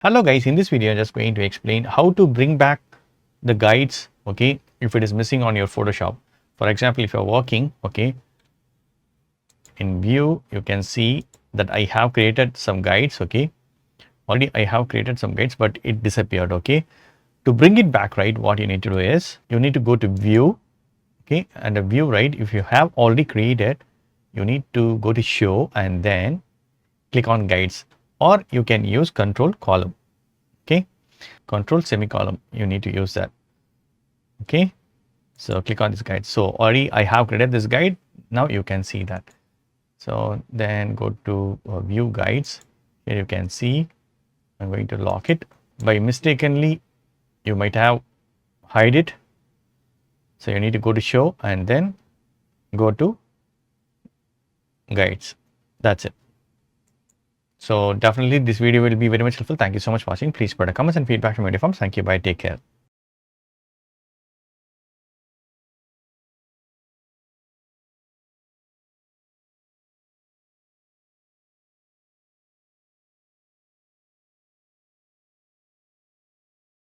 Hello guys, in this video I'm just going to explain how to bring back the guides, okay, if it is missing on your Photoshop. For example, if you're working, okay, in view you can see that I have created some guides, okay. Already I have created some guides but it disappeared, okay. To bring it back, right, what you need to do is you need to go to view, okay, and a view, right, if you have already created, you need to go to show and then click on guides, or you can use control column, okay, control semicolon, you need to use that, okay. So click on this guide. So already I have created this guide, now you can see that. So then go to view guides. Here you can see I'm going to lock it. By mistakenly you might have hide it, so you need to go to show and then go to guides. That's it. So definitely this video will be very much helpful. Thank you so much for watching. Please put a comments and feedback from your forms. Thank you. Bye. Take care.